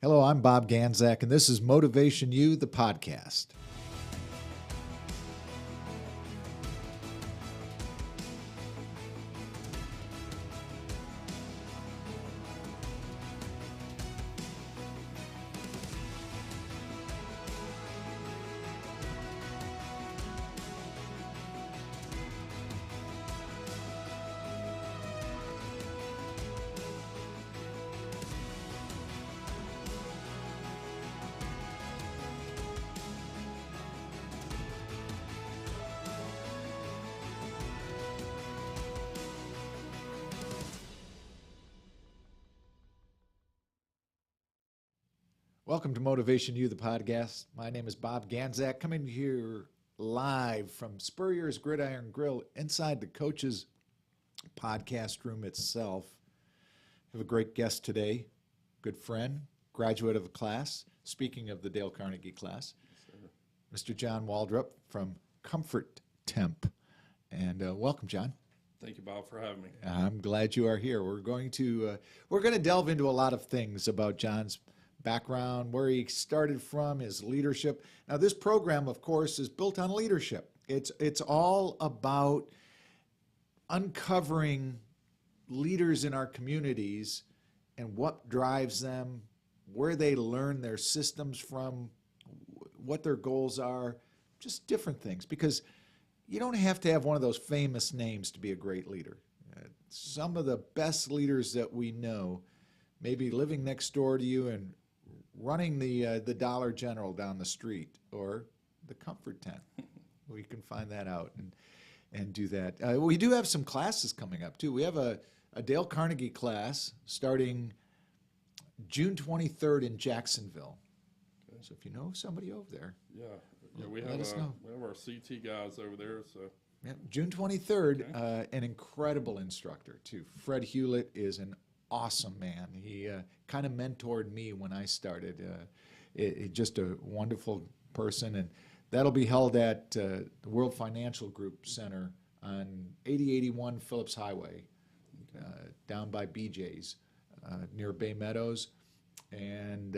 Hello, I'm Bob Ganzak, and this is Motivation U, the podcast. Welcome to Motivation U, the podcast. My name is Bob Ganzak, coming here live from Spurrier's Gridiron Grill inside the coach's podcast room itself. I have a great guest today, good friend, graduate of a class. Speaking of the Dale Carnegie class, Mr. John Waldrop from Comfort Temp. And welcome, John. Thank you, Bob, for having me. I'm glad you are here. We're going to delve into a lot of things about John's background, where he started from, his leadership. Now, this program, of course, is built on leadership. It's all about uncovering leaders in our communities and what drives them, where they learn their systems from, what their goals are, just different things. Because you don't have to have one of those famous names to be a great leader. Some of the best leaders that we know may be living next door to you and running the Dollar General down the street or the Comfort Tent. We can find that out and do that. We do have some classes coming up too. We have a Dale Carnegie class starting June 23rd in Jacksonville. Okay. So if you know somebody over there, we have our CT guys over there. So yeah, June 23rd, okay. An incredible instructor too. Fred Hewlett is an awesome man. He kind of mentored me when I started. Just a wonderful person, and that'll be held at the World Financial Group Center on 8081 Phillips Highway, down by BJ's, near Bay Meadows, and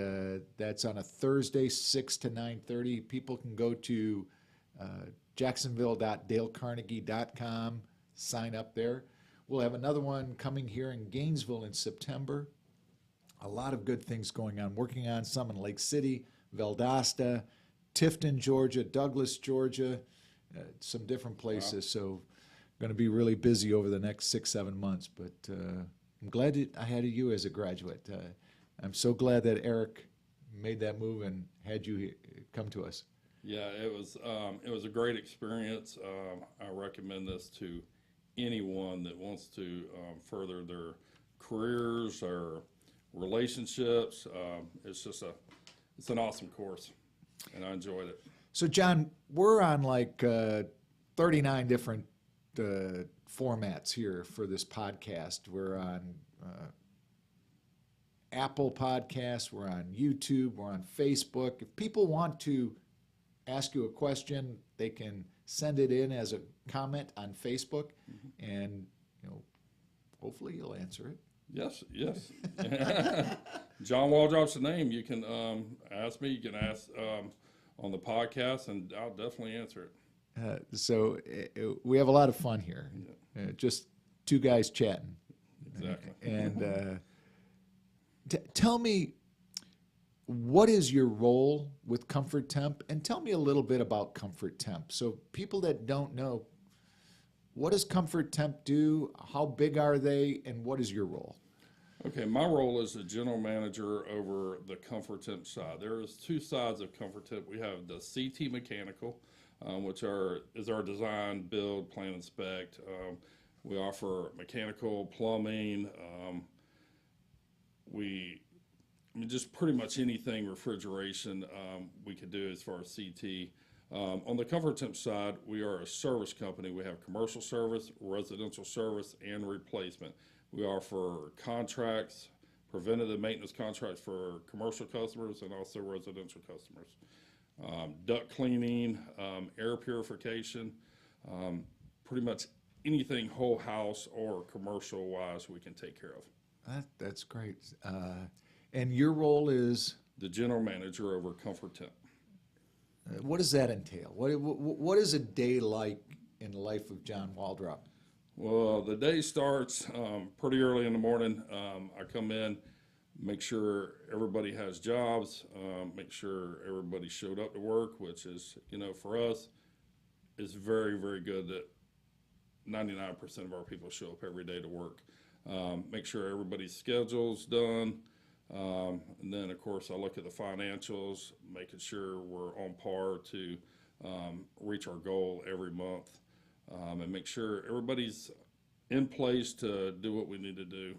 that's on a Thursday, 6 to 9:30. People can go to jacksonville.dalecarnegie.com, sign up there. We'll have another one coming here in Gainesville in September. A lot of good things going on. Working on some in Lake City, Valdosta, Tifton, Georgia, Douglas, Georgia, some different places. Wow. So going to be really busy over the next 6-7 months. But I'm glad I had you as a graduate. I'm so glad that Eric made that move and had you come to us. Yeah, it was a great experience. I recommend this to anyone that wants to further their careers or relationships. It's an awesome course, and I enjoyed it. So, John, we're on like 39 different formats here for this podcast. We're on Apple Podcasts, we're on YouTube, we're on Facebook. If people want to ask you a question, they can send it in as a comment on Facebook, and hopefully you'll answer it. Yes. John Waldrop's the name. You can ask me. You can ask on the podcast, and I'll definitely answer it. So we have a lot of fun here. Just two guys chatting. Exactly. And tell me, what is your role with Comfort Temp? And tell me a little bit about Comfort Temp. So people that don't know, what does Comfort Temp do? How big are they? And what is your role? Okay, my role is the general manager over the Comfort Temp side. There is two sides of Comfort Temp. We have the CT Mechanical, which is our design, build, plan, inspect. We offer mechanical, plumbing. Just pretty much anything refrigeration we could do as far as CT. On the Comfort Temp side, we are a service company. We have commercial service, residential service, and replacement. We offer contracts, preventative maintenance contracts for commercial customers and also residential customers. Duct cleaning, air purification, pretty much anything whole house or commercial wise we can take care of. That's great. And your role is, The general manager over Comfort Temp. what does that entail? What is a day like in the life of John Waldrop? Well, the day starts pretty early in the morning. I come in, make sure everybody has jobs, make sure everybody showed up to work, which is, for us, it's very, very good that 99% of our people show up every day to work. Make sure everybody's schedule's done. And then, of course, I look at the financials, making sure we're on par to reach our goal every month, and make sure everybody's in place to do what we need to do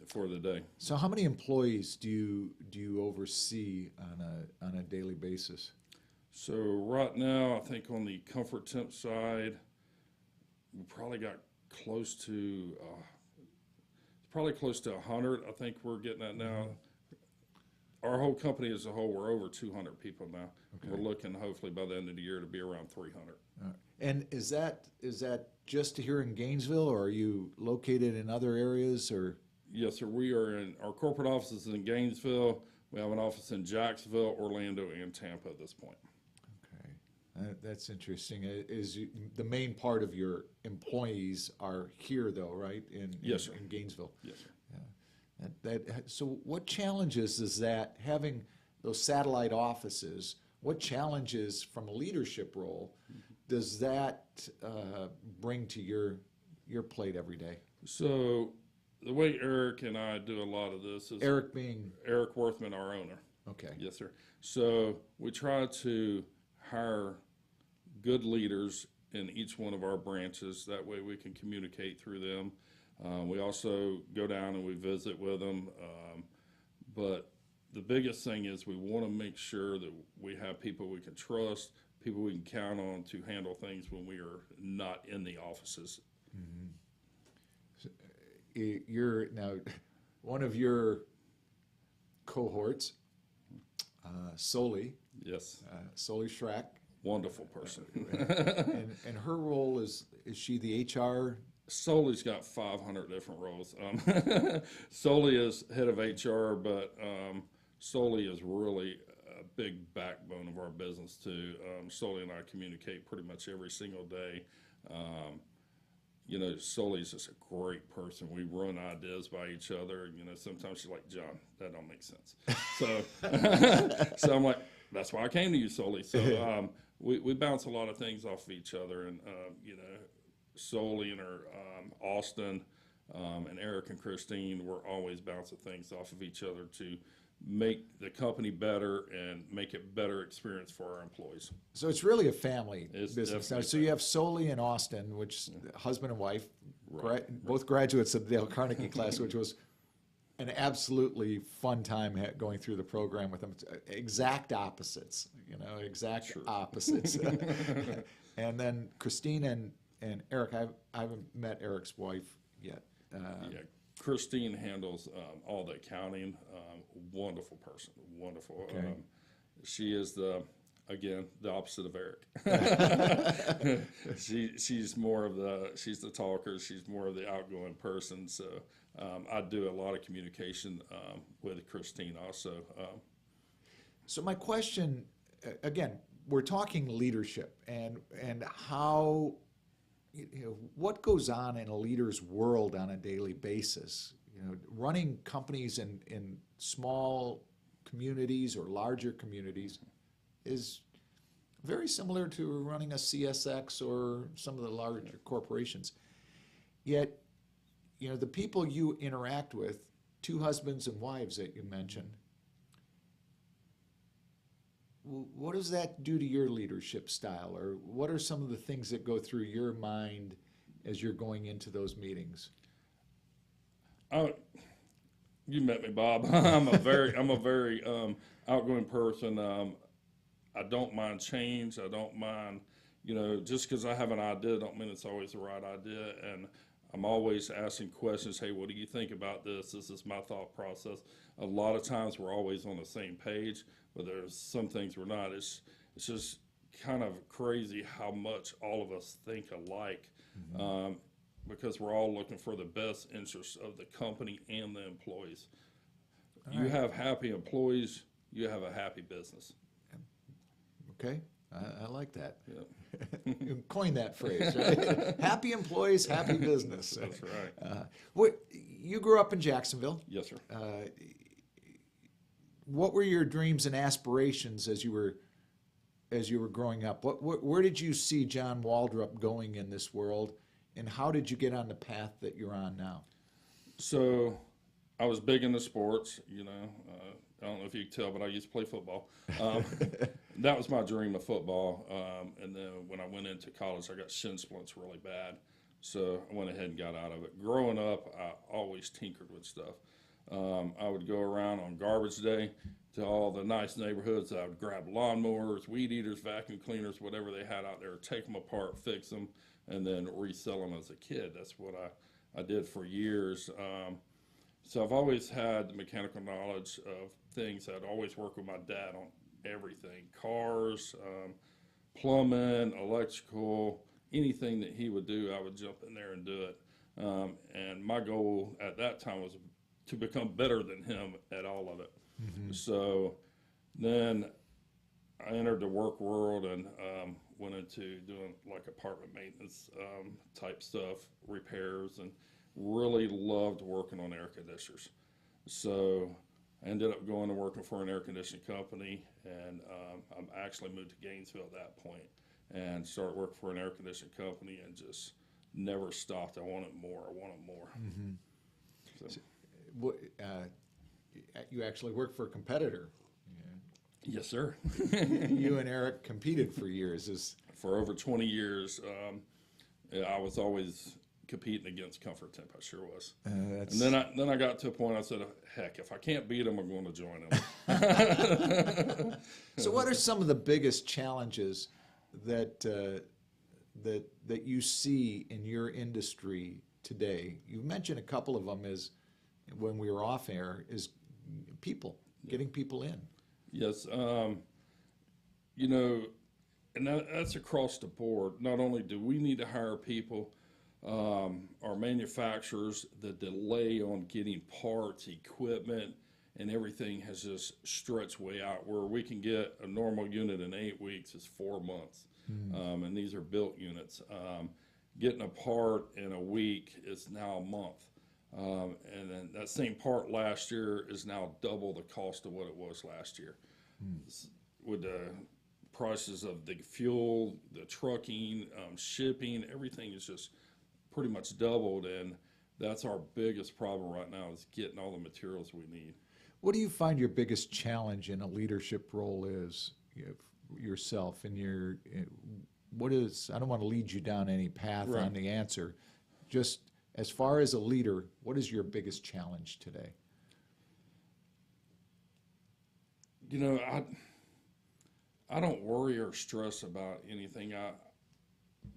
for the day. So how many employees do you oversee on a daily basis? So right now, I think on the Comfort Temp side, we probably got close to probably close to 100. I think we're getting at now. Our whole company as a whole, we're over 200 people now. Okay. We're looking hopefully by the end of the year to be around 300. And is that just here in Gainesville, or are you located in other areas, or? Yes, sir. We are in our corporate offices in Gainesville. We have an office in Jacksonville, Orlando, and Tampa at this point. Okay, that's interesting. The main part of your employees are here, though, right? Yes, sir. In Gainesville. Yes, sir. Yeah. So what challenges is that, having those satellite offices? What challenges from a leadership role does that bring to your plate every day? So the way Eric and I do a lot of this is Eric being? Eric Worthman, our owner. Okay. Yes, sir. So we try to hire good leaders in each one of our branches. That way we can communicate through them. We also go down and we visit with them. But the biggest thing is we want to make sure that we have people we can trust, people we can count on to handle things when we are not in the offices. Mm-hmm. So, you're now one of your cohorts, Soli. Yes. Soli Schrack. Wonderful person. and her role is she the HR? Soli's got 500 different roles. Soli is head of HR, but Soli is really a big backbone of our business too. Soli and I communicate pretty much every single day. Soli's just a great person. We run ideas by each other. Sometimes she's like, John, that don't make sense. So, so I'm like, that's why I came to you, Soli. So we bounce a lot of things off of each other, and Soli and her Austin and Eric and Christine, we're always bouncing things off of each other to make the company better and make it better experience for our employees. So it's really a family It's business now. definitely So you have Soli and Austin, which husband and wife, Right. both graduates of the Dale Carnegie class, which was an absolutely fun time going through the program with them. Exact opposites, exact opposites. And then Christine and Eric, I haven't met Eric's wife yet. Yeah, Christine handles all the accounting. Wonderful person, wonderful. Okay. She is the opposite of Eric. She's more of she's the talker. She's more of the outgoing person. So I do a lot of communication with Christine also. So my question, again, we're talking leadership and how, what goes on in a leader's world on a daily basis. Running companies in small communities or larger communities is very similar to running a CSX or some of the larger corporations. Yet, the people you interact with, two husbands and wives that you mentioned, what does that do to your leadership style, or what are some of the things that go through your mind as you're going into those meetings? You met me, Bob. I'm a very outgoing person. I don't mind change. I don't mind, just because I have an idea, don't mean it's always the right idea. And I'm always asking questions. Hey, what do you think about this? This is my thought process. A lot of times we're always on the same page, but there's some things we're not. It's just kind of crazy how much all of us think alike, because we're all looking for the best interests of the company and the employees. You right. have happy employees, you have a happy business. Okay, I like that. Yeah. You coined that phrase, right? Happy employees, happy business. That's right. You grew up in Jacksonville. Yes, sir. What were your dreams and aspirations as you were growing up? Where did you see John Waldrop going in this world, and how did you get on the path that you're on now? So I was big into sports, I don't know if you can tell, but I used to play football. That was my dream of football. And then when I went into college, I got shin splints really bad. So I went ahead and got out of it. Growing up, I always tinkered with stuff. I would go around on garbage day to all the nice neighborhoods. I would grab lawnmowers, weed eaters, vacuum cleaners, whatever they had out there, take them apart, fix them, and then resell them as a kid. That's what I did for years. So I've always had the mechanical knowledge of things. I'd always work with my dad on everything, cars, plumbing, electrical, anything that he would do, I would jump in there and do it. And my goal at that time was to become better than him at all of it. Mm-hmm. So then I entered the work world and went into doing like apartment maintenance type stuff, repairs, and really loved working on air conditioners. So I ended up going and working for an air conditioning company, and I actually moved to Gainesville at that point and started working for an air conditioning company and just never stopped. I wanted more. Mm-hmm. So, you actually worked for a competitor. Yes, sir. You and Eric competed for years. For over 20 years, I was always competing against Comfort Temp. I sure was. And then I got to a point I said, heck, if I can't beat them, I'm going to join them. So what are some of the biggest challenges that you see in your industry today? You mentioned a couple of them is when we were off air is people, getting people in. Yes. And that's across the board. Not only do we need to hire people, our manufacturers, the delay on getting parts, equipment, and everything has just stretched way out where we can get a normal unit in 8 weeks is 4 months. And these are built units. Getting a part in a week is now a month. And then that same part last year is now double the cost of what it was last year. With the prices of the fuel, the trucking, shipping, everything is just pretty much doubled, and that's our biggest problem right now is getting all the materials we need. What do you find your biggest challenge in a leadership role is yourself and what is, I don't want to lead you down any path on the answer, just as far as a leader, what is your biggest challenge today? I don't worry or stress about anything.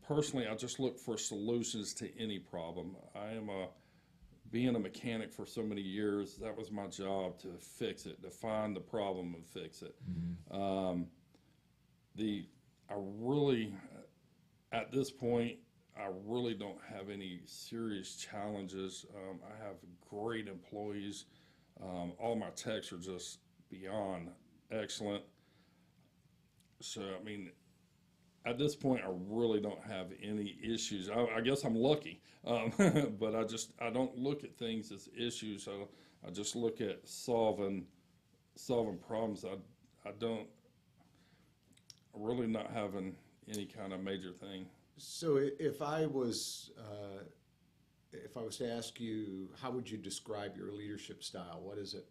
Personally, I just look for solutions to any problem. Being a mechanic for so many years, that was my job, to fix it, to find the problem and fix it. Mm-hmm. At this point, I really don't have any serious challenges. I have great employees. All my techs are just beyond excellent. So, at this point, I really don't have any issues. I guess I'm lucky, but I don't look at things as issues. I just look at solving problems. I don't really not having any kind of major thing. So if I was to ask you, how would you describe your leadership style? What is it?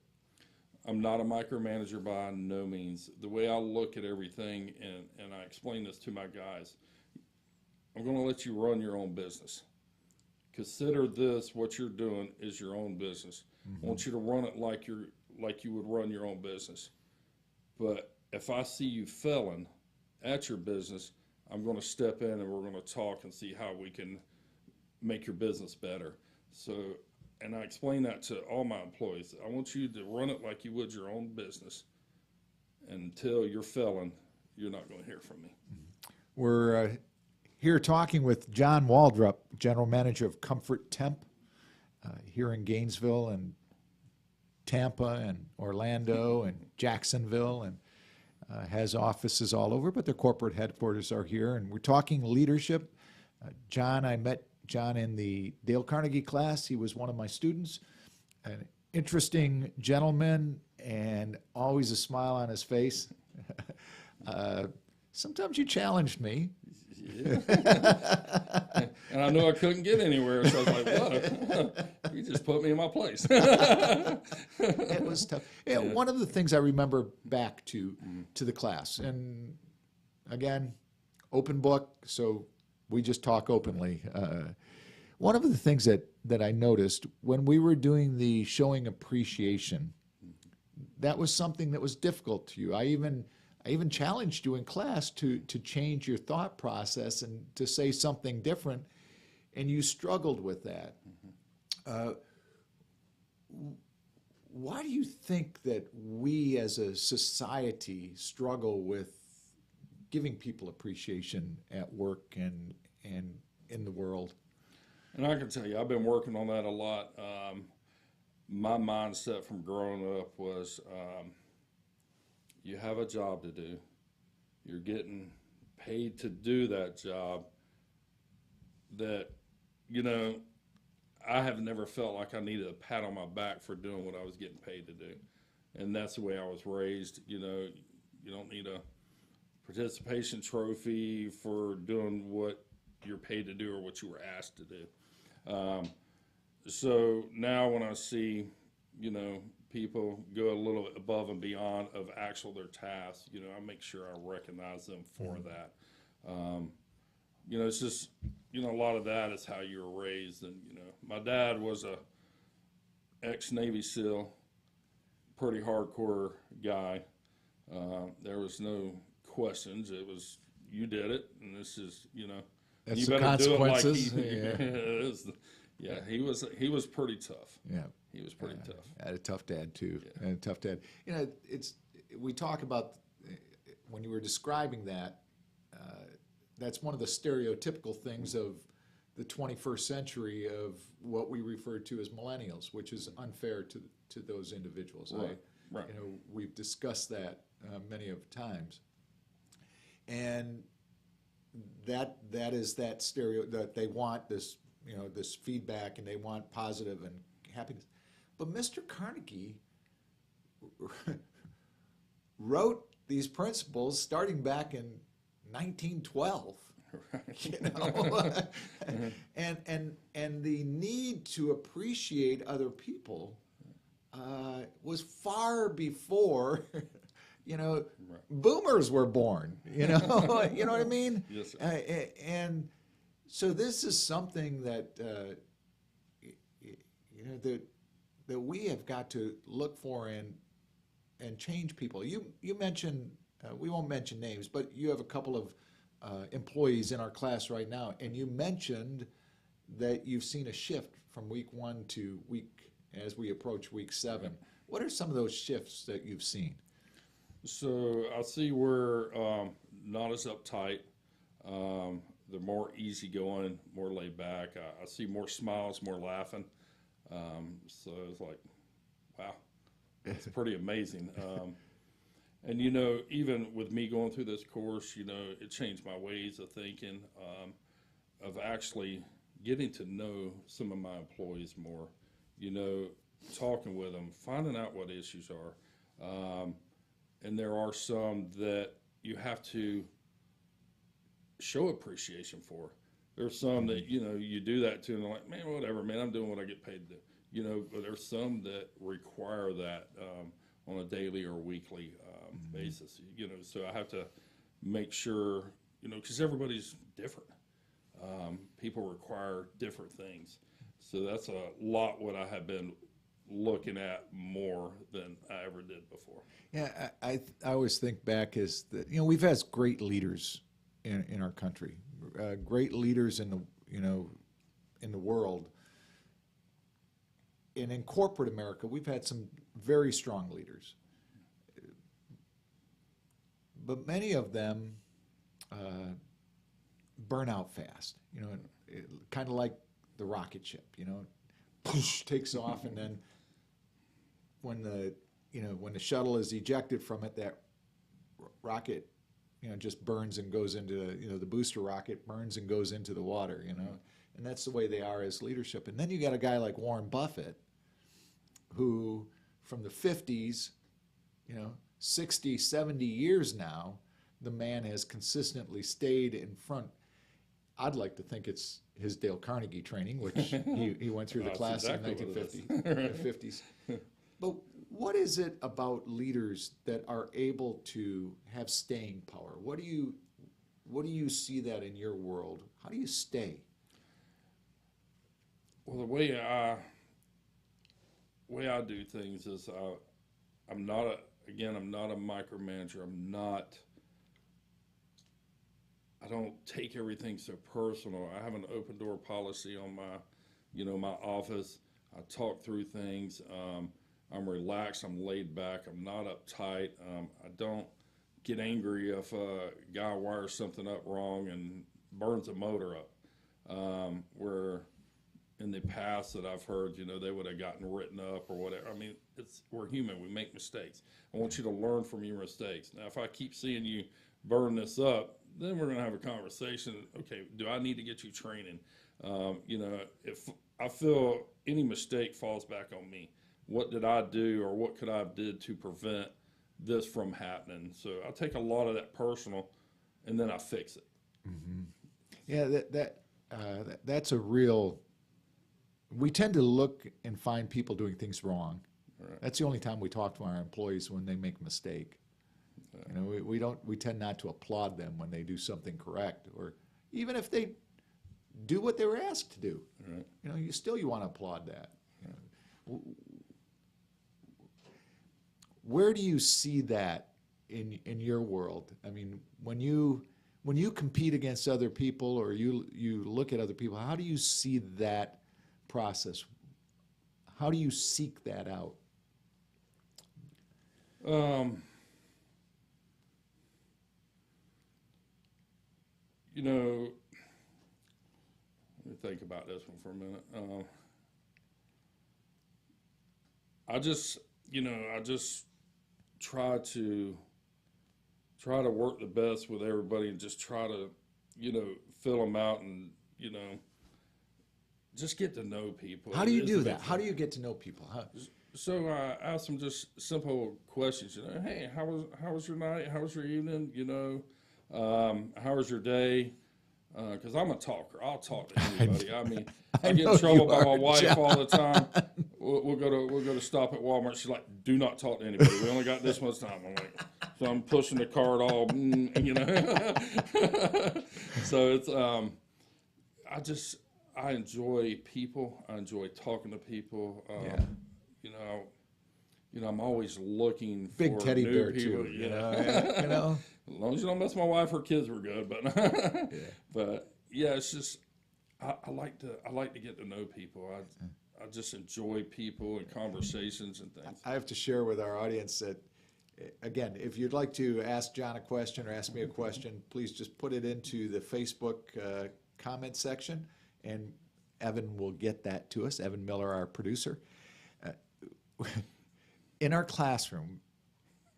I'm not a micromanager by no means. The way I look at everything, and I explain this to my guys, I'm going to let you run your own business. Consider this, what you're doing is your own business. Mm-hmm. I want you to run it like you would run your own business. But if I see you failing at your business, I'm going to step in and we're going to talk and see how we can make your business better. And I explain that to all my employees. I want you to run it like you would your own business. Until you're failing, you're not going to hear from me. We're here talking with John Waldrop, General Manager of Comfort Temp here in Gainesville. And Tampa and Orlando and Jacksonville, and has offices all over, but their corporate headquarters are here. And we're talking leadership. John, I met John in the Dale Carnegie class. He was one of my students. An interesting gentleman and always a smile on his face. Sometimes you challenged me. Yeah. And I knew I couldn't get anywhere, so I was like, what? You just put me in my place. It was tough. Yeah, one of the things I remember back to the class, and again, open book, so we just talk openly. One of the things that I noticed when we were doing the showing appreciation, that was something that was difficult to you. I even challenged you in class to change your thought process and to say something different, and you struggled with that. Why do you think that we as a society struggle with giving people appreciation at work and in the world? And I can tell you, I've been working on that a lot. My mindset from growing up was you have a job to do. You're getting paid to do that job. That, I have never felt like I needed a pat on my back for doing what I was getting paid to do. And that's the way I was raised. You don't need a participation trophy for doing what you're paid to do or what you were asked to do. So now when I see, people go a little above and beyond of their tasks, I make sure I recognize them for that. It's just, a lot of that is how you were raised. And, my dad was a ex-Navy SEAL, pretty hardcore guy. There was no questions. It was, you did it, and this is, That's you the better do it like consequences. Yeah, he was pretty tough. Yeah, he was pretty tough. I had a tough dad too. Yeah. I had a tough dad. We talk about when you were describing that. That's one of the stereotypical things of the 21st century of what we refer to as millennials, which is unfair to those individuals. Right. We've discussed that many of times, and that is that stereo that they want this this feedback, and they want positive and happiness. But Mr. Carnegie wrote these principles starting back in 1912. And the need to appreciate other people was far before boomers were born. You know what I mean? Yes, sir. And so this is something that that we have got to look for and change people. You mentioned we won't mention names, but you have a couple of employees in our class right now, and you mentioned that you've seen a shift from week 1 to as we approach week 7. What are some of those shifts that you've seen? So I see we're not as uptight. They're more easygoing, more laid back. I see more smiles, more laughing. So it's like, wow, it's pretty amazing. And, even with me going through this course, it changed my ways of thinking, of actually getting to know some of my employees more, talking with them, finding out what issues are. And there are some that you have to show appreciation for. There's some that, you do that to, and they're like, man, whatever, man, I'm doing what I get paid to do. But there's some that require that on a daily or weekly basis. So I have to make sure, because everybody's different. People require different things. So that's a lot what I have been looking at more than I ever did before. Yeah, I always think back is that we've had great leaders in our country, great leaders in the world, and in corporate America we've had some very strong leaders, but many of them burn out fast. Kind of like the rocket ship. Takes off and then when the shuttle is ejected from it, that rocket, just burns and goes into, the booster rocket burns and goes into the water, and that's the way they are as leadership. And then you got a guy like Warren Buffett, who from the 50s, 60, 70 years now, the man has consistently stayed in front. I'd like to think it's his Dale Carnegie training, which he went through the class exactly in the 1950s. But what is it about leaders that are able to have staying power? What do you see that in your world? How do you stay? Well, the way I do things is I'm not a micromanager. I don't take everything so personal. I have an open door policy on my office. I talk through things. I'm relaxed. I'm laid back. I'm not uptight. I don't get angry if a guy wires something up wrong and burns a motor up. Where in the past that I've heard, they would have gotten written up or whatever. I mean, we're human. We make mistakes. I want you to learn from your mistakes. Now, if I keep seeing you burn this up, then we're going to have a conversation. Okay, do I need to get you training? If I feel any mistake falls back on me, what did I do or what could I have did to prevent this from happening? So I take a lot of that personal, and then I fix it. Mm-hmm. Yeah, that's a real. We tend to look and find people doing things wrong. Right. That's the only time we talk to our employees, when they make a mistake. Yeah. We tend not to applaud them when they do something correct, or even if they do what they were asked to do. Right. You want to applaud that. Where do you see that in your world? I mean, when you compete against other people, or you look at other people, how do you see that process? How do you seek that out? Let me think about this one for a minute. I just try to work the best with everybody, and just try to, fill them out, and, just get to know people. How do you do that? How do you get to know people? So I ask them just simple questions. Hey, how was your night? How was your evening? How was your day? Because I'm a talker. I'll talk to anybody. I mean, I get in trouble by my wife, John, all the time. We'll go to stop at Walmart. She's like, "Do not talk to anybody. We only got this much time." I'm like, so I'm pushing the cart all, So it's I enjoy people. I enjoy talking to people. I'm always looking for big teddy new bear people. Too. As long as you don't mess my wife, her kids were good. But Yeah. But yeah, it's just I like to get to know people. I just enjoy people and conversations and things. I have to share with our audience that, again, if you'd like to ask John a question or ask me a question, please just put it into the Facebook comment section, and Evan will get that to us. Evan Miller, our producer. In our classroom,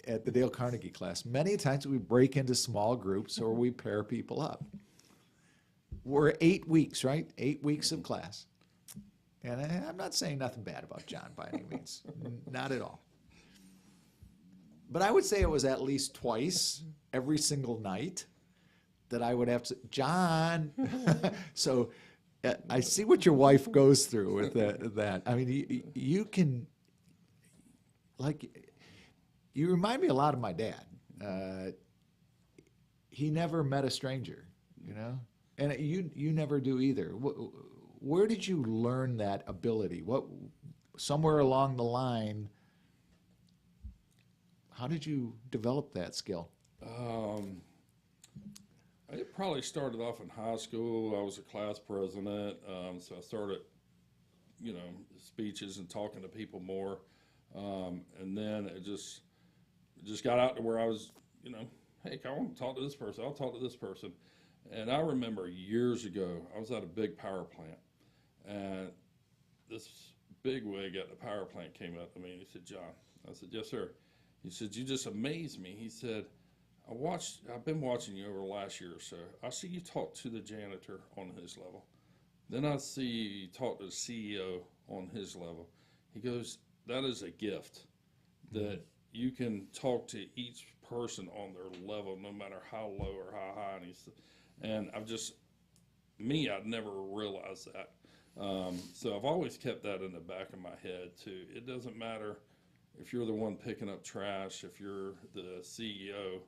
at the Dale Carnegie class, many times we break into small groups or we pair people up. We're 8 weeks, right? 8 weeks of class. And I'm not saying nothing bad about John by any means. Not at all. But I would say it was at least twice every single night that I would have to, John. So I see what your wife goes through with that. I mean, you can, you remind me a lot of my dad. He never met a stranger, and you never do either. Where did you learn that ability? Somewhere along the line, how did you develop that skill? It probably started off in high school. I was a class president, so I started, speeches and talking to people more, and then it just got out to where I was, hey, I want to talk to this person. I'll talk to this person. And I remember years ago, I was at a big power plant, and this bigwig at the power plant came up to me and he said, "John," I said, "Yes, sir." He said, "You just amaze me." He said, I've been watching you over the last year or so. I see you talk to the janitor on his level. Then I see you talk to the CEO on his level." He goes, "That is a gift that you can talk to each person on their level, no matter how low or how high." And I'd never realized that. So I've always kept that in the back of my head too. It doesn't matter if you're the one picking up trash, if you're the CEO.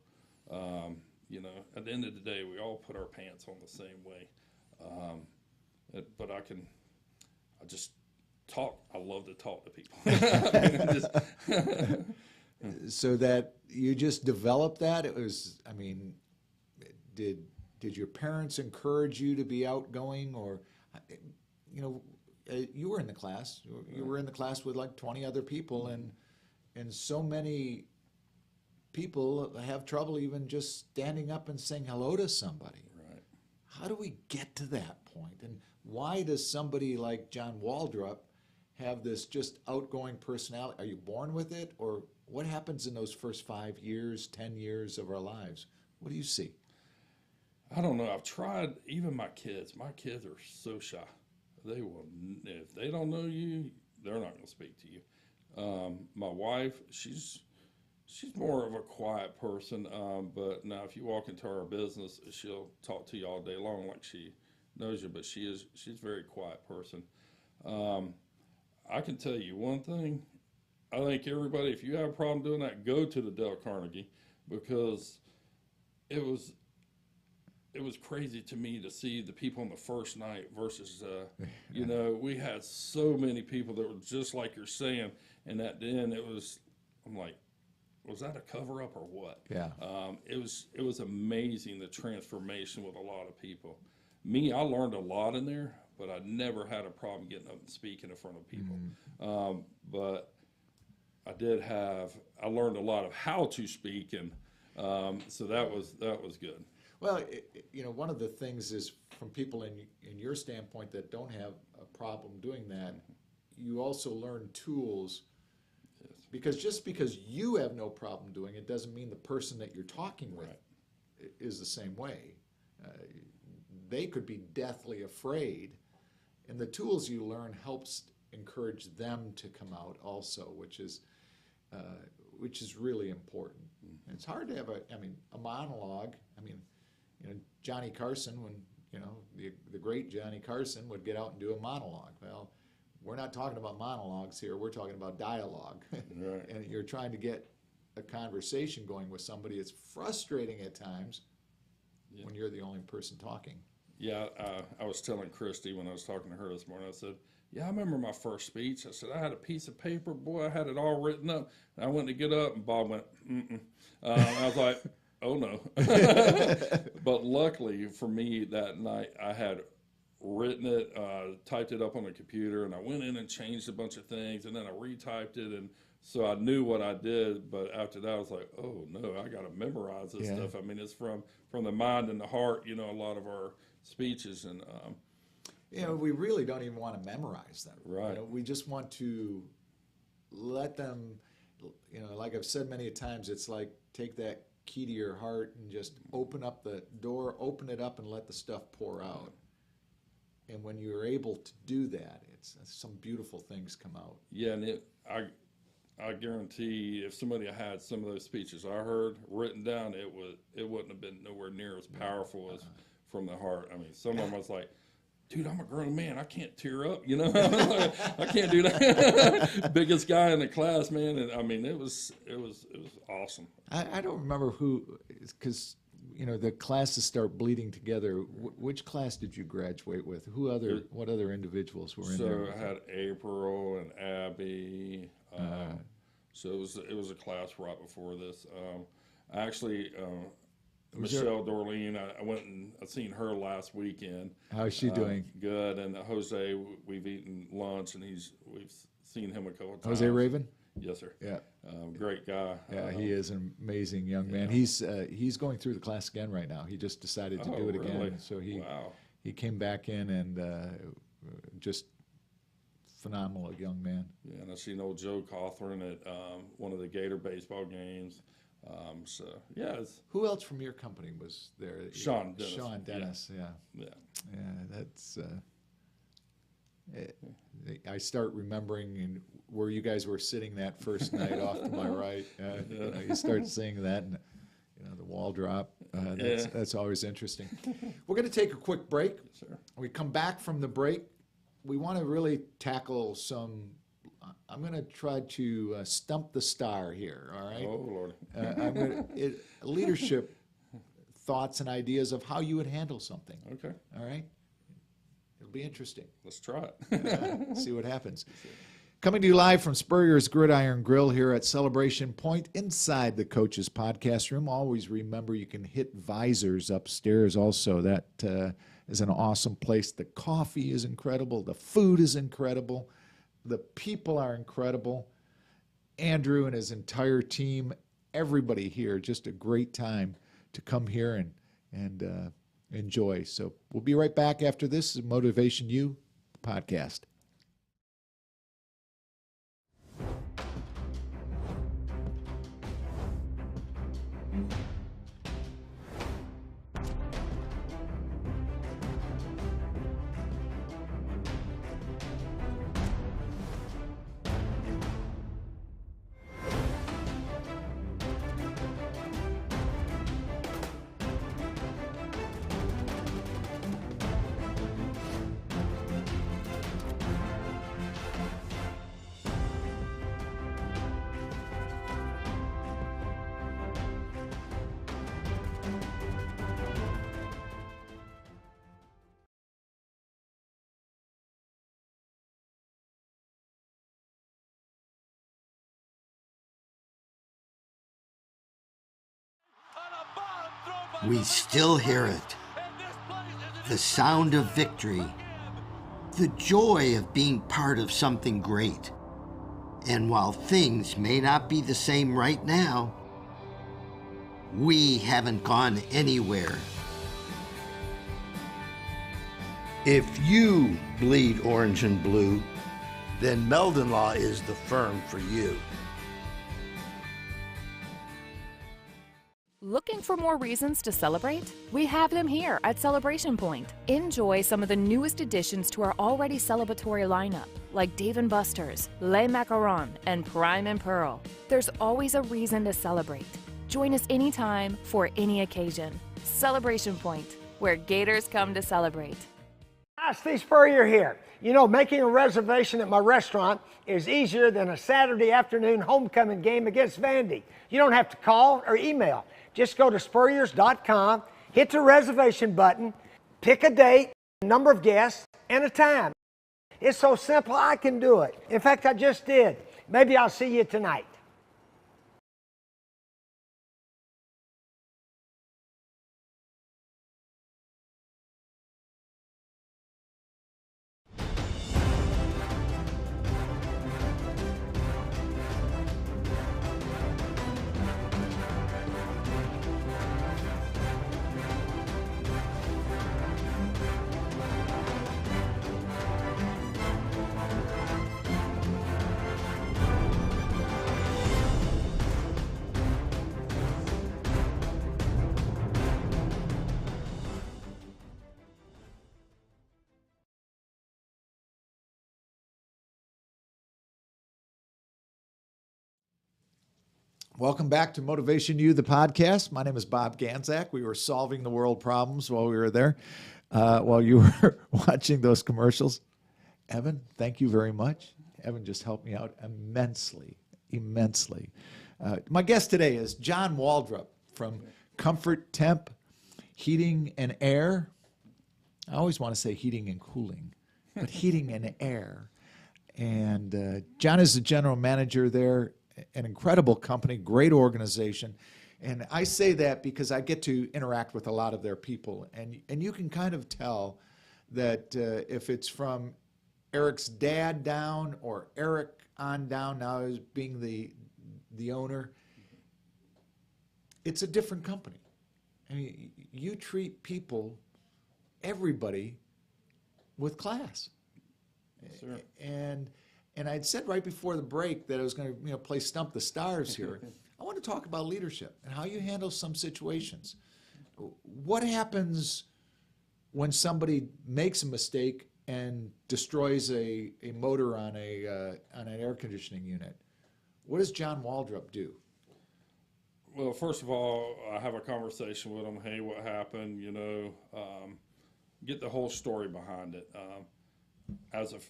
At the end of the day, we all put our pants on the same way. But I just talk. I love to talk to people. So that you just developed that? Did your parents encourage you to be outgoing, or, you were in the class. You were in the class with like 20 other people, and so many people have trouble even just standing up and saying hello to somebody. Right. How do we get to that point? And why does somebody like John Waldrop have this just outgoing personality? Are you born with it, or what happens in those first 5 years, 10 years of our lives? What do you see? I don't know. I've tried. Even my kids. My kids are so shy. They will. If they don't know you, they're not going to speak to you. My wife, she's more of a quiet person. But now, if you walk into our business, she'll talk to you all day long, like she knows you. But she's a very quiet person. I can tell you one thing. I think everybody, if you have a problem doing that, go to the Dale Carnegie, because it was crazy to me to see the people on the first night versus, we had so many people that were just like you're saying, and at the end I'm like, was that a cover up or what? Yeah. It was amazing, the transformation with a lot of people. Me, I learned a lot in there, but I never had a problem getting up and speaking in front of people. But I learned a lot of how to speak, and so that was good. Well, one of the things is, from people in your standpoint that don't have a problem doing that, you also learn tools. Yes. Because just because you have no problem doing it doesn't mean the person that you're talking with is the same way. They could be deathly afraid, and the tools you learn helps encourage them to come out also, which is really important. And it's hard to have a monologue. Johnny Carson, when the great Johnny Carson would get out and do a monologue. Well, we're not talking about monologues here. We're talking about dialogue. Right. And you're trying to get a conversation going with somebody. It's frustrating at times when you're the only person talking. Yeah, I was telling Christy when I was talking to her this morning, I said, "Yeah, I remember my first speech." I said, "I had a piece of paper, boy, I had it all written up. And I went to get up, and Bob went, mm-mm." I was like, "Oh, no." But luckily for me that night, I had written it, typed it up on the computer, and I went in and changed a bunch of things, and then I retyped it, and so I knew what I did. But after that, I was like, "Oh, no, I got to memorize this stuff." It's from the mind and the heart, a lot of our speeches, and we really don't even want to memorize them. Right. We just want to let them, like I've said many times, it's like take that key to your heart and just open up the door, open it up, and let the stuff pour out. And when you're able to do that, it's some beautiful things come out. Yeah, and I guarantee if somebody had some of those speeches I heard written down, it wouldn't have been nowhere near as powerful as from the heart. Some of them I was like, "Dude, I'm a grown man. I can't tear up, I can't do that." Biggest guy in the class, man. And it was awesome. I don't remember who, because the classes start bleeding together. Which class did you graduate with? What other individuals were in there? So I had April and Abby. So it was a class right before this. Actually, Michelle Dorleen, I went and I seen her last weekend. How's she doing? Good. And Jose, we've eaten lunch, and we've seen him a couple of times. Jose Raven? Yes, sir. Yeah. Great guy. Yeah, he is an amazing young man. He's going through the class again right now. He just decided to do it again. Really? So Wow. he came back in and just phenomenal young man. Yeah, and I seen old Joe Cawthorn at one of the Gator baseball games. So yeah, Who else from your company was there? Sean Dennis. Sean Dennis, yeah. Yeah. That's. I start remembering where you guys were sitting that first night off to my right. You start seeing that, and the Waldrop. That's always interesting. We're going to take a quick break. Sure. We come back from the break. We want to really tackle some. I'm going to try to stump the star here. All right. Oh Lord. I'm going to leadership thoughts and ideas of how you would handle something. Okay. All right. It'll be interesting. Let's try it. See what happens. Coming to you live from Spurrier's Gridiron Grill here at Celebration Point inside the Coaches Podcast Room. Always remember you can hit visors upstairs also. That is an awesome place. The coffee is incredible. The food is incredible. The people are incredible. Andrew and his entire team, everybody here, just a great time to come here and enjoy. So we'll be right back after this. MotivationU podcast. We still hear it. The sound of victory. The joy of being part of something great. And while things may not be the same right now, we haven't gone anywhere. If you bleed orange and blue, then Meldon Law is the firm for you. Looking for more reasons to celebrate? We have them here at Celebration Point. Enjoy some of the newest additions to our already celebratory lineup, like Dave & Buster's, Les Macarons, and Prime and Pearl. There's always a reason to celebrate. Join us anytime for any occasion. Celebration Point, where Gators come to celebrate. Hi, Steve Spurrier here. You know, making a reservation at my restaurant is easier than a Saturday afternoon homecoming game against Vandy. You don't have to call or email. Just go to spurriers.com, hit the reservation button, pick a date, number of guests, and a time. It's so simple, I can do it. In fact, I just did. Maybe I'll see you tonight. Welcome back to MotivationU, the podcast. My name is Bob Ganzak. We were solving the world problems while we were there, while you were watching those commercials. Evan, thank you very much. Evan just helped me out immensely. My guest today is John Waldrop from Comfort Temp Heating and Air. I always want to say heating and cooling, but heating and air. And John is the general manager there. An incredible company, great organization. And I say that because I get to interact with a lot of their people. And you can kind of tell that if it's from Eric's dad down or Eric on down now as being the owner, it's a different company. I mean, you treat people, everybody, with class. Sure. And I'd said right before the break that I was going to play Stump the Stars here. I want to talk about leadership and how you handle some situations. What happens when somebody makes a mistake and destroys a motor on an air conditioning unit? What does John Waldrop do? Well, first of all, I have a conversation with them. Hey, what happened? Get the whole story behind it. As an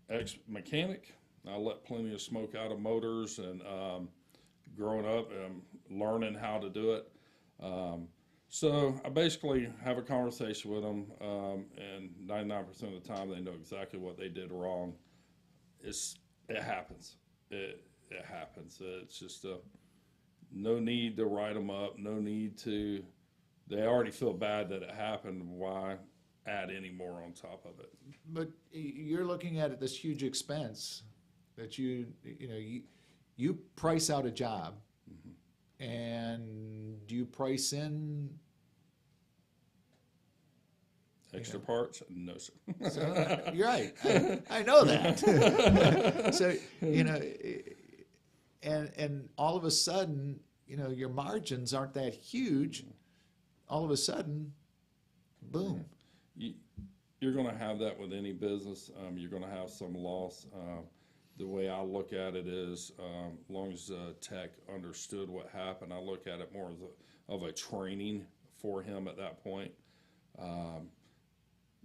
ex-mechanic, I let plenty of smoke out of motors, and growing up and learning how to do it. So I basically have a conversation with them, and 99% of the time they know exactly what they did wrong. It happens. It happens. It's just no need to write them up. No need to. They already feel bad that it happened. Why add any more on top of it? But you're looking at this huge expense that you price out a job, and do you price in Extra parts? No, sir. So, you're right. I know that. So, and all of a sudden, your margins aren't that huge. All of a sudden, boom. You're going to have that with any business. You're going to have some loss. The way I look at it is, as long as tech understood what happened, I look at it more as of a training for him at that point.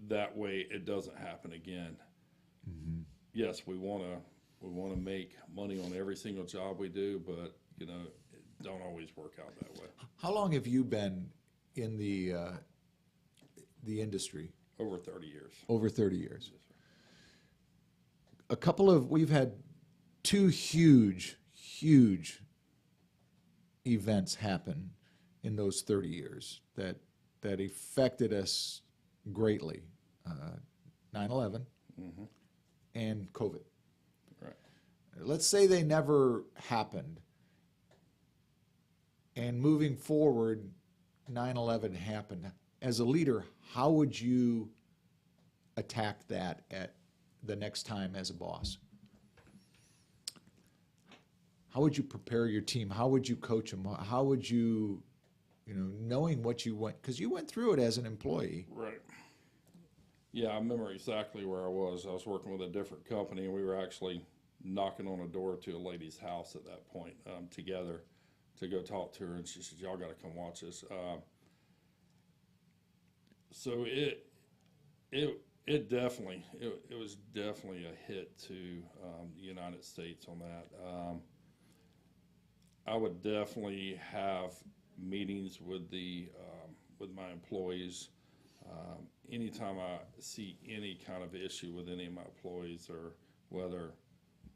That way, it doesn't happen again. Mm-hmm. Yes, we want to make money on every single job we do, but it don't always work out that way. How long have you been in the industry? Over 30 years. Over 30 years. Yes, sir. We've had two huge events happen in those 30 years that affected us greatly. 9/11 and COVID. Right. Let's say they never happened, and moving forward, 9/11 happened. As a leader, how would you attack that at the next time as a boss? How would you prepare your team? How would you coach them? How would you, knowing what you went, because you went through it as an employee. Right. Yeah, I remember exactly where I was. I was working with a different company, and we were actually knocking on a door to a lady's house at that point together to go talk to her, and she said, "Y'all got to come watch this." So it was definitely a hit to the United States on that. I would definitely have meetings with with my employees. Anytime I see any kind of issue with any of my employees, or whether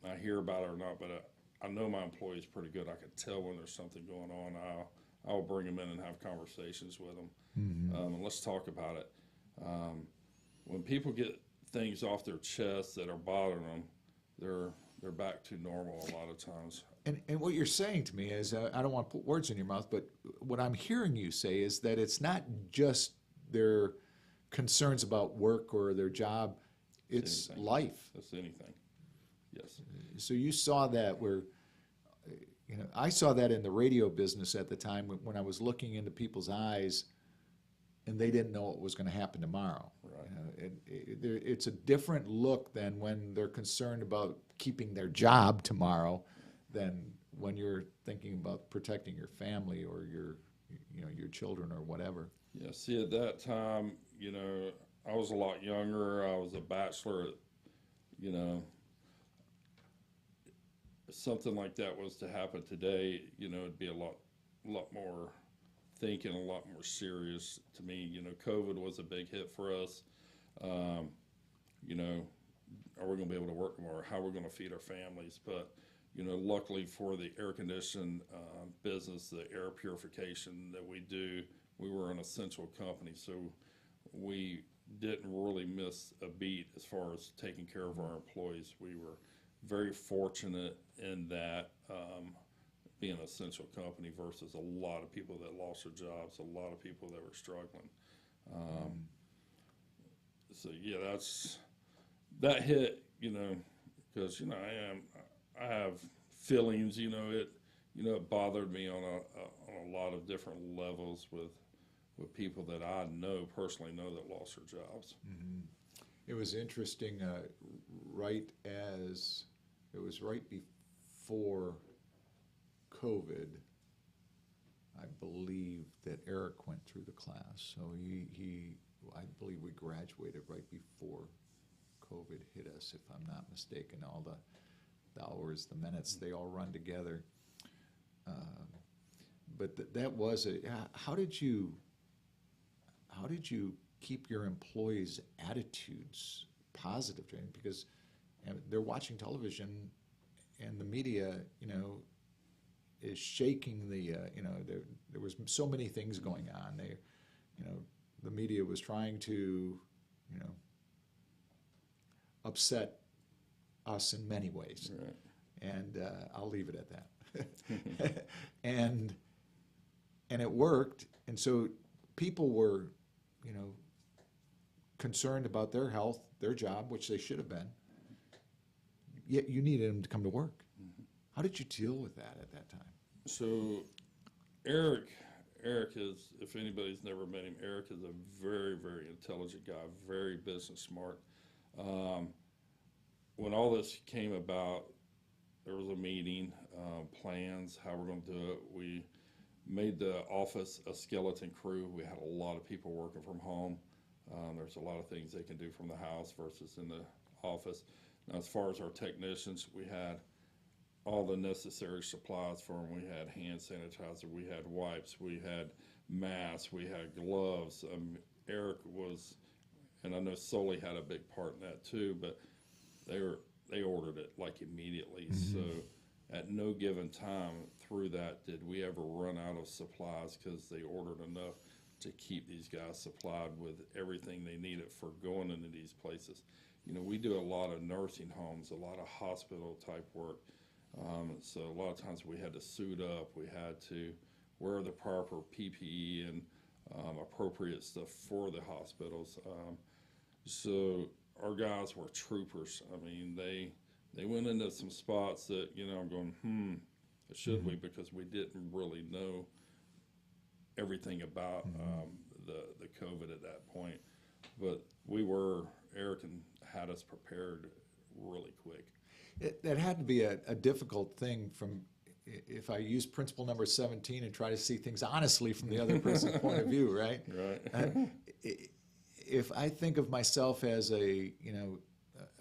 I hear about it or not, but I know my employees pretty good. I can tell when there's something going on. I'll bring them in and have conversations with them. And let's talk about it. When people get things off their chest that are bothering them, they're back to normal a lot of times. And what you're saying to me is, I don't want to put words in your mouth, but what I'm hearing you say is that it's not just their concerns about work or their job, it's life. That's anything. Yes. So you saw that where, I saw that in the radio business at the time when I was looking into people's eyes and they didn't know what was going to happen tomorrow. Right. It's a different look than when they're concerned about keeping their job tomorrow than when you're thinking about protecting your family or your children or whatever. Yeah, see, at that time, I was a lot younger. I was a bachelor. Something like that was to happen today, it'd be a lot more thinking, a lot more serious to me. COVID was a big hit for us. Are we going to be able to work more? How are we going to feed our families? But, luckily for the air conditioning business, the air purification that we do, we were an essential company. So we didn't really miss a beat as far as taking care of our employees. We were very fortunate in that, being an essential company versus a lot of people that lost their jobs, a lot of people that were struggling. So yeah, that hit, because I have feelings. It bothered me on a lot of different levels with people that I personally know that lost their jobs. Mm-hmm. It was interesting. Right before COVID, I believe that Eric went through the class. So I believe we graduated right before COVID hit us, if I'm not mistaken. All the hours, the minutes, they all run together. But that was how did you keep your employees' attitudes positive? Because they're watching television, and the media, is shaking the. There was so many things going on. The media was trying to, upset us in many ways, Right. and I'll leave it at that. and it worked, and so people were, concerned about their health, their job, which they should have been. Yet you needed them to come to work. Mm-hmm. How did you deal with that at that time? So Eric is, if anybody's never met him, Eric is a very, very intelligent guy, very business smart. When all this came about, there was a meeting, plans, how we're going to do it. We made the office a skeleton crew. We had a lot of people working from home. There's a lot of things they can do from the house versus in the office. Now, as far as our technicians, we had all the necessary supplies for them. We had hand sanitizer, we had wipes, we had masks, we had gloves. Eric was, and I know Sully had a big part in that too, but they ordered it like immediately. Mm-hmm. So at no given time through that did we ever run out of supplies, because they ordered enough to keep these guys supplied with everything they needed for going into these places. We do a lot of nursing homes, a lot of hospital type work. So a lot of times we had to suit up, we had to wear the proper PPE and appropriate stuff for the hospitals. So our guys were troopers. I mean, they went into some spots that, I'm going, should we? Because we didn't really know everything about the COVID at that point. But Eric had us prepared really quick. That had to be a difficult thing if I use principle number 17 and try to see things honestly from the other person's point of view, right? Right. If I think of myself as a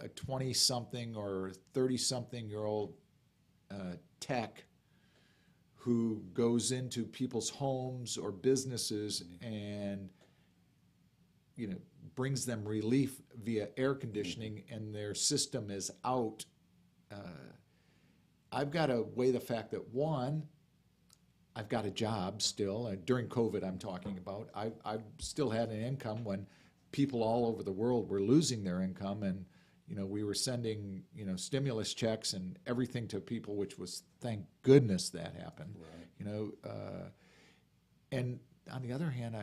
20-something or 30-something-year-old tech who goes into people's homes or businesses and brings them relief via air conditioning, and their system is out, I've got to weigh the fact that, one, I've got a job still. During COVID, I'm talking about. I've still had an income when people all over the world were losing their income, and we were sending stimulus checks and everything to people, which was, thank goodness that happened. Right. And on the other hand,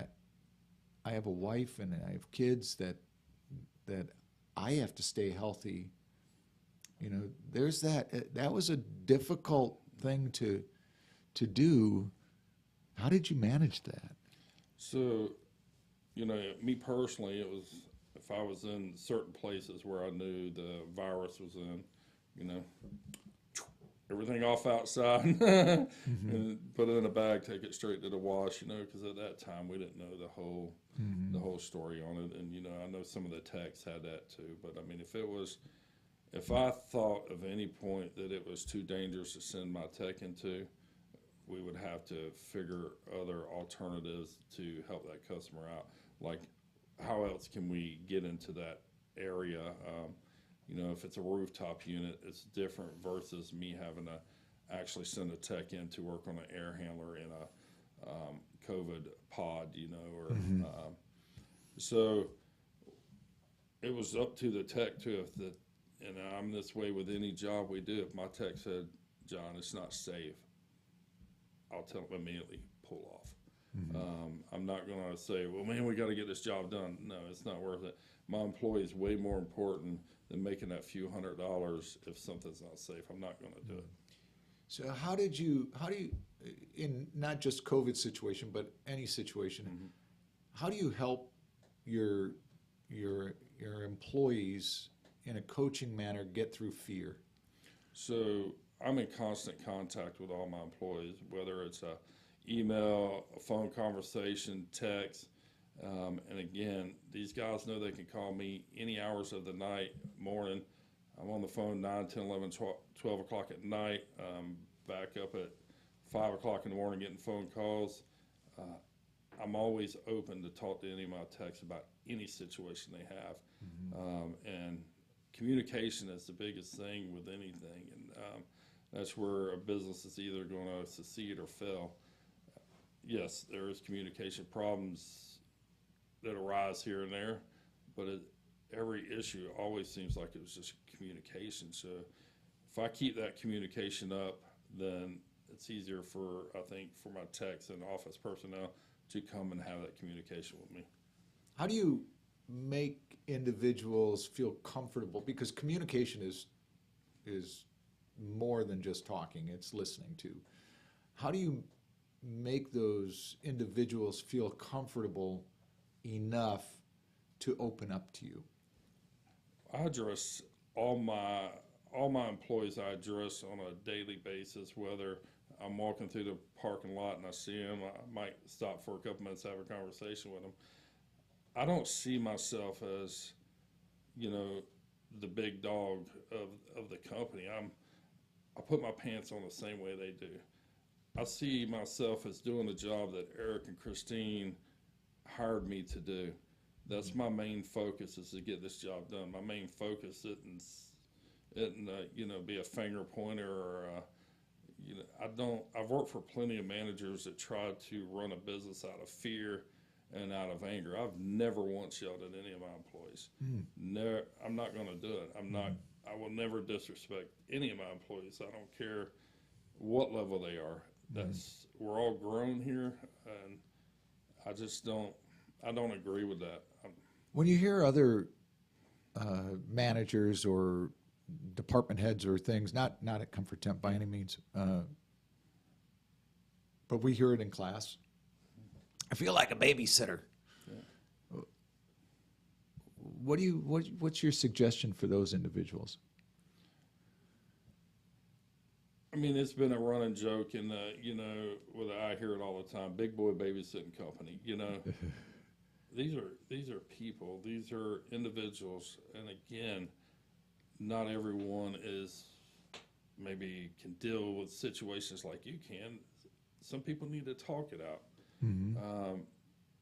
I have a wife and I have kids that I have to stay healthy. There's that was a difficult thing to do. How did you manage that? So, me personally, it was, if I was in certain places where I knew the virus was in, everything off outside and put it in a bag, take it straight to the wash, because at that time we didn't know the whole story on it. And, I know some of the techs had that too. But, I mean, if I thought of any point that it was too dangerous to send my tech into, we would have to figure other alternatives to help that customer out. Like, how else can we get into that area? If it's a rooftop unit, it's different versus me having to actually send a tech in to work on an air handler in a COVID pod, so it was up to the tech too. And I'm this way with any job we do. If my tech said, John, it's not safe, I'll tell them immediately, pull off. I'm not going to say, well, man, we got to get this job done. No, it's not worth it. my employee is way more important than making that few $100. If something's not safe, I'm not going to do it. So how do you, in not just COVID situation, but any situation, how do you help your employees in a coaching manner get through fear? So I'm in constant contact with all my employees, whether it's a email, a phone conversation, text. And again, these guys know they can call me any hours of the night, morning. I'm on the phone 9, 10, 11, 12 o'clock at night, back up at 5 o'clock in the morning getting phone calls. I'm always open to talk to any of my techs about any situation they have. And communication is the biggest thing with anything. And that's where a business is either going to succeed or fail. Yes, there is communication problems that arise here and there, but every issue always seems like it was just communication. So if I keep that communication up, then it's easier for, I think, for my techs and office personnel to come and have that communication with me. How do you make individuals feel comfortable? Because communication is more than just talking, it's listening too. How do you make those individuals feel comfortable enough to open up to you? I address all my employees. I address on a daily basis, whether I'm walking through the parking lot and I see them, I might stop for a couple minutes, have a conversation with them. I don't see myself as, the big dog of the company. I put my pants on the same way they do. I see myself as doing the job that Eric and Christine hired me to do. That's my main focus, is to get this job done. My main focus isn't be a finger pointer or I've worked for plenty of managers that try to run a business out of fear and out of anger. I've never once yelled at any of my employees. Never, I'm not going to do it. I will never disrespect any of my employees. I don't care what level they are. We're all grown here, and I don't agree with that. When you hear other managers or department heads or things, not at Comfort Temp by any means, but we hear it in class. I feel like a babysitter. Yeah. What's your suggestion for those individuals? I mean, it's been a running joke in the, I hear it all the time, big boy babysitting company, These are people, these are individuals, and again, not everyone can deal with situations like you can. Some people need to talk it out.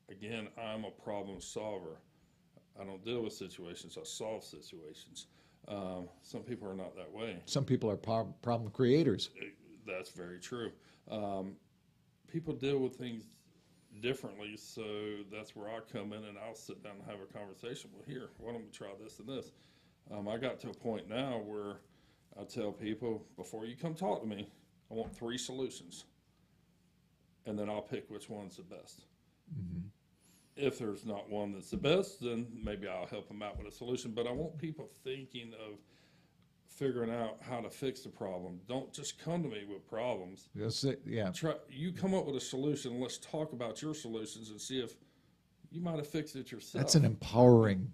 Again, I'm a problem solver. I don't deal with situations, I solve situations. Some people are not that way. Some people are problem creators. That's very true. People deal with things differently, so that's where I come in and I'll sit down and have a conversation. Well, here, why don't we try this and this? I got to a point now where I tell people, before you come talk to me, I want 3 solutions, and then I'll pick which one's the best. If there's not one that's the best, then maybe I'll help them out with a solution. But I want people thinking of figuring out how to fix the problem. Don't just come to me with problems. Yeah. You come up with a solution. Let's talk about your solutions and see if you might have fixed it yourself. That's an empowering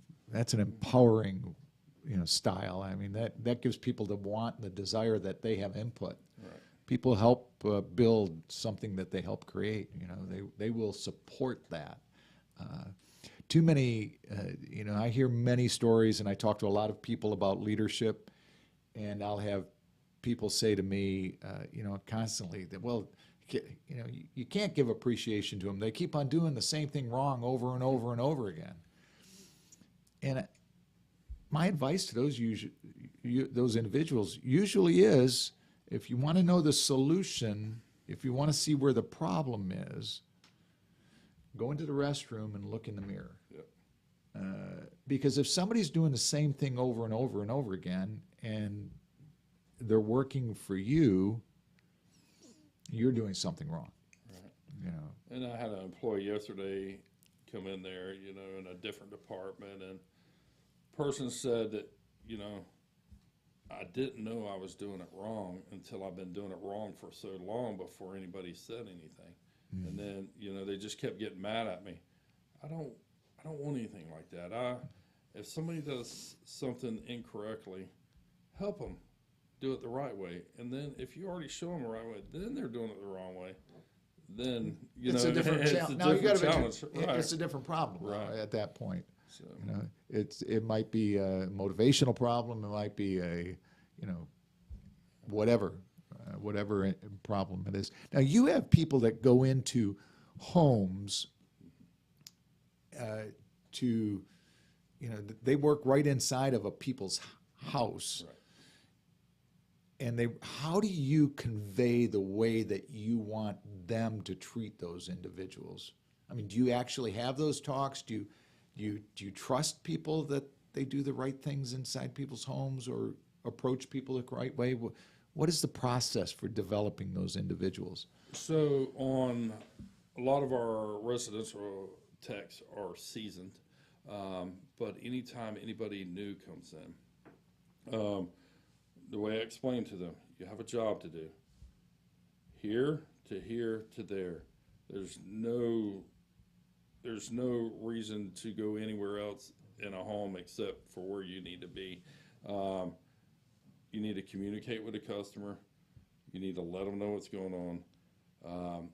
style. I mean, that gives people the want and the desire that they have input. Right. People help build something that they help create. They will support that. Too many, I hear many stories, and I talk to a lot of people about leadership, and I'll have people say to me, constantly that, well, you can't give appreciation to them. They keep on doing the same thing wrong over and over and over again. And my advice to those individuals usually is, if you want to know the solution, if you want to see where the problem is, go into the restroom and look in the mirror. Yep. Because if somebody's doing the same thing over and over and over again, and they're working for you, you're doing something wrong. Right. And I had an employee yesterday come in there, in a different department, and person said that, you know, I didn't know I was doing it wrong until I've been doing it wrong for so long before anybody said anything. And then, you know, they just kept getting mad at me. I don't want anything like that. If somebody does something incorrectly, help them do it the right way. And then if you already show them the right way, then they're doing it the wrong way. Then, you It's know, a different it's challenge. a Now you different got to challenge. Right. It's a different problem Right. at that point. So, You know, it might be a motivational problem. It might be a, you know, whatever problem it is. Now you have people that go into homes to, you know, they work right inside of a people's house. right. And how do you convey the way that you want them to treat those individuals? I mean, do you actually have those talks? Do you trust people that they do the right things inside people's homes or approach people the right way? What is the process for developing those individuals? So on a lot of our residential techs are seasoned, but anytime anybody new comes in, the way I explain to them, you have a job to do. Here to there. There's no reason to go anywhere else in a home except for where you need to be. You need to communicate with the customer. You need to let them know what's going on.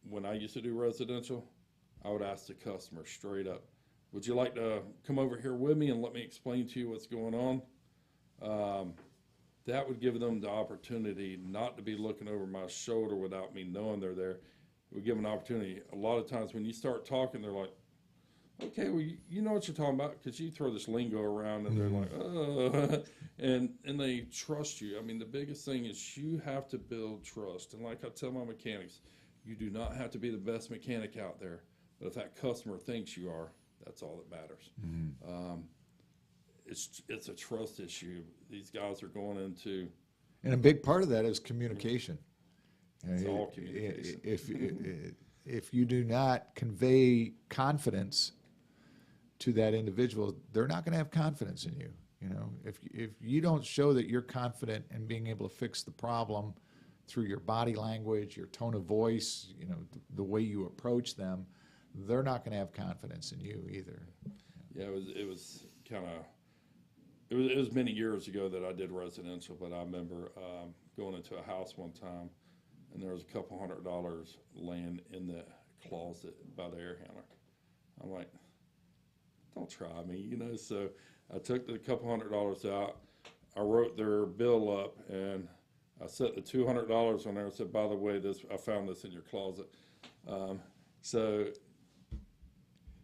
When I used to do residential, I would ask the customer straight up, would you like to come over here with me and let me explain to you what's going on? That would give them the opportunity not to be looking over my shoulder without me knowing they're there. It would give them an opportunity. A lot of times when you start talking, they're like, okay, well, you know what you're talking about, because you throw this lingo around and they're like, and they trust you. I mean, the biggest thing is you have to build trust. And like I tell my mechanics, you do not have to be the best mechanic out there, but if that customer thinks you are, that's all that matters. It's a trust issue. These guys are going into, And a big part of that is communication. it's all communication. If you do not convey confidence to that individual, they're not going to have confidence in you. You know, if you don't show that you're confident in being able to fix the problem through your body language, your tone of voice, you know, the way you approach them, they're not going to have confidence in you either. Yeah, it was kind of, it was many years ago that I did residential, but I remember going into a house one time, and there was a couple $100 laying in the closet by the air handler. I'm like, don't try me, you know. So I took the couple $100 out. I wrote their bill up, and I set the $200 on there and said, by the way, I found this in your closet. So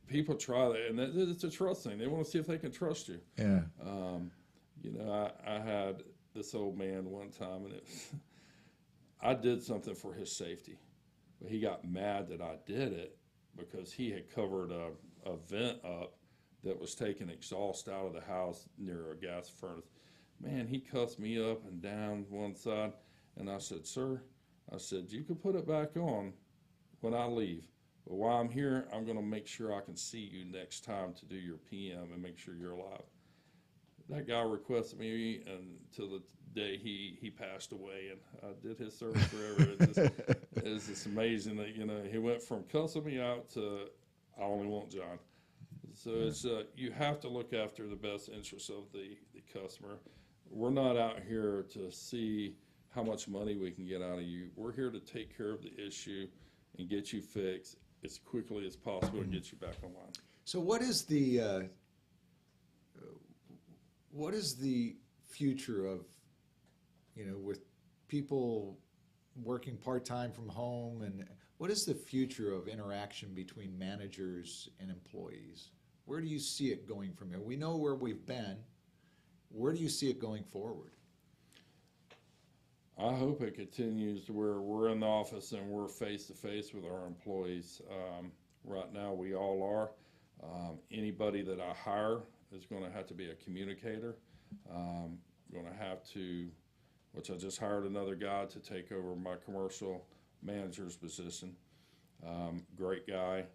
people try that, and it's a trust thing. They want to see if they can trust you. Yeah. You know, I had this old man one time, and I did something for his safety, but he got mad that I did it because he had covered a vent up that was taking exhaust out of the house near a gas furnace. Man, he cussed me up and down one side, and I said, sir, I said, you can put it back on when I leave, but while I'm here, I'm going to make sure I can see you next time to do your PM and make sure you're alive. That guy requested me until the day he passed away, and I did his service forever. It's just amazing that, you know, he went from cussing me out to I only want John. So it's you have to look after the best interests of the customer. We're not out here to see how much money we can get out of you. We're here to take care of the issue and get you fixed as quickly as possible and get you back online. So what is the future of, you know, with people working part-time from home, and what is the future of interaction between managers and employees? Where do you see it going from here? We know where we've been. Where do you see it going forward? I hope it continues to where we're in the office and we're face-to-face with our employees. Right now we all are. Anybody that I hire is going to have to be a communicator. Going to have to, which I just hired another guy to take over my commercial manager's position. Great guy.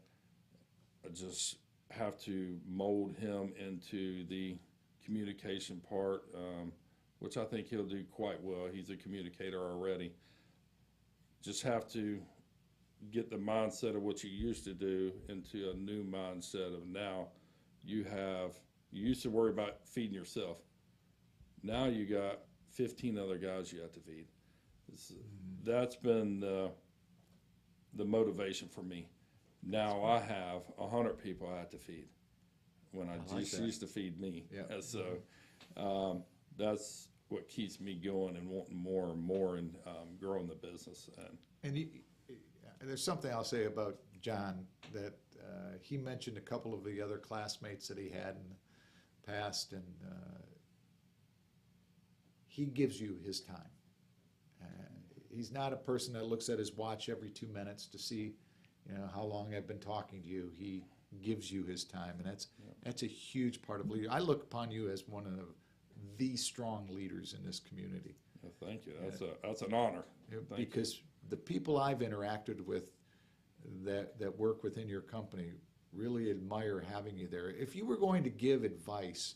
I just have to mold him into the communication part, which I think he'll do quite well. He's a communicator already. Just have to get the mindset of what you used to do into a new mindset of now you used to worry about feeding yourself. Now you got 15 other guys you have to feed. That's been the motivation for me. Now I have 100 people I have to feed when I just used to feed me. Yeah. And so that's what keeps me going and wanting more and more and growing the business. And there's something I'll say about John that he mentioned a couple of the other classmates that he had in the past, and he gives you his time. He's not a person that looks at his watch every 2 minutes to see, how long I've been talking to you. He gives you his time, and that's a huge part of leadership. I look upon you as one of the strong leaders in this community. Well, thank you. That's an honor. Because the people I've interacted with that work within your company really admire having you there. If you were going to give advice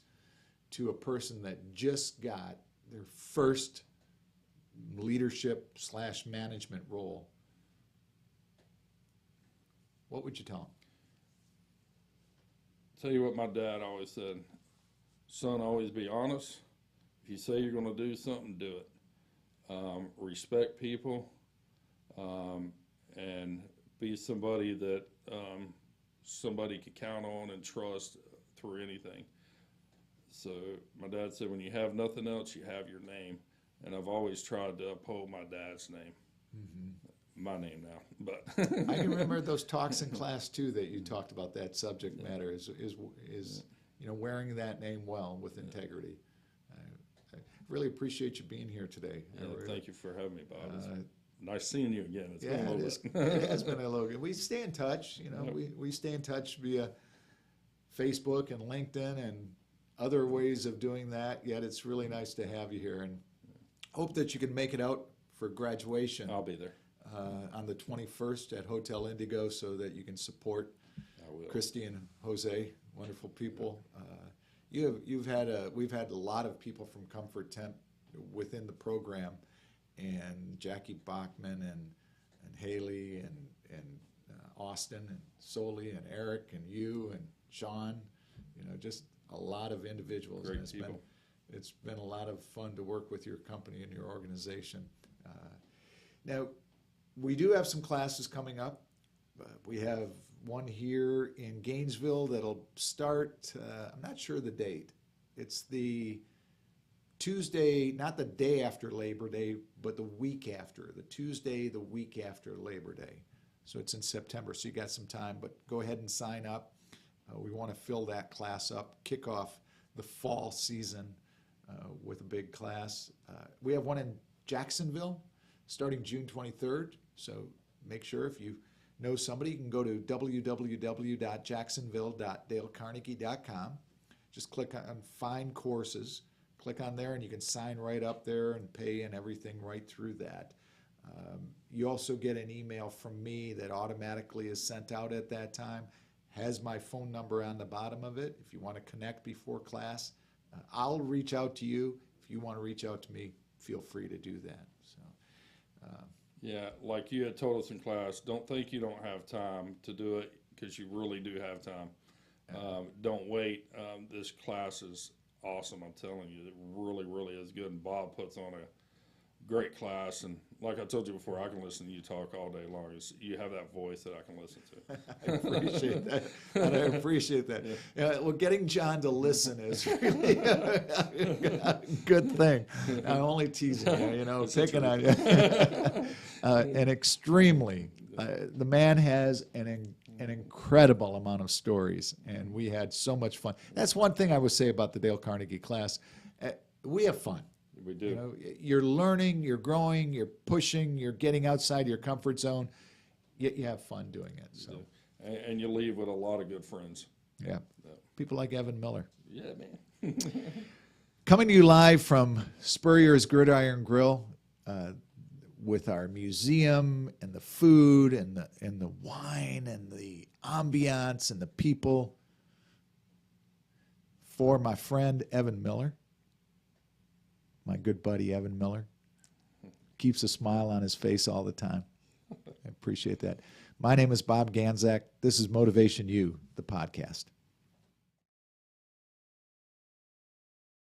to a person that just got their first leadership/management role, what would you tell them? Tell you what my dad always said, son, always be honest. If you say you're going to do something, do it. Respect people, and be somebody that somebody can count on and trust through anything. So my dad said, when you have nothing else, you have your name. And I've always tried to uphold my dad's name. Mm-hmm. My name now, but I can remember those talks in class too that you talked about that subject matter is wearing that name well with integrity. I really appreciate you being here today. Thank you for having me, Bob. It's nice seeing you again. It's been a it little is. bit. It has been a little bit. We stay in touch. We stay in touch via Facebook and LinkedIn and other ways of doing that. Yet it's really nice to have you here, and hope that you can make it out for graduation. I'll be there. On the 21st at Hotel Indigo, so that you can support Christy and Jose, wonderful people. We've had a lot of people from Comfort Temp within the program, and Jackie Bachman and Haley and Austin and Soli and Eric and you and Sean, just a lot of individuals. Great and people. It's been a lot of fun to work with your company and your organization. Now, we do have some classes coming up. We have one here in Gainesville that'll start, I'm not sure the date. It's the Tuesday, not the day after Labor Day, but the week after, the Tuesday, the week after Labor Day. So it's in September, so you got some time, but go ahead and sign up. We want to fill that class up, kick off the fall season with a big class. We have one in Jacksonville starting June 23rd, so make sure if you know somebody, you can go to www.jacksonville.dalecarnegie.com. Just click on Find Courses. Click on there and you can sign right up there and pay and everything right through that. You also get an email from me that automatically is sent out at that time. Has my phone number on the bottom of it. If you want to connect before class, I'll reach out to you. If you want to reach out to me, feel free to do that. So, yeah, like you had told us in class, don't think you don't have time to do it, because you really do have time. Don't wait. This class is awesome. I'm telling you, it really, really is good. And Bob puts on a great class. And like I told you before, I can listen to you talk all day long. You have that voice that I can listen to. I appreciate that. And I appreciate that. Yeah, well, getting John to listen is really a good thing. I'm only teasing you, picking on you. And extremely, the man has an incredible amount of stories, and we had so much fun. That's one thing I would say about the Dale Carnegie class. We have fun. We do. You're learning, you're growing, you're pushing, you're getting outside your comfort zone, yet you have fun doing it. So, and you leave with a lot of good friends. Yeah. People like Evan Miller. Yeah, man. Coming to you live from Spurrier's Gridiron Grill, with our museum and the food and the wine and the ambiance and the people. for my friend Evan Miller, my good buddy Evan Miller. Keeps a smile on his face all the time. I appreciate that. My name is Bob Ganzak. This is Motivation U, the podcast.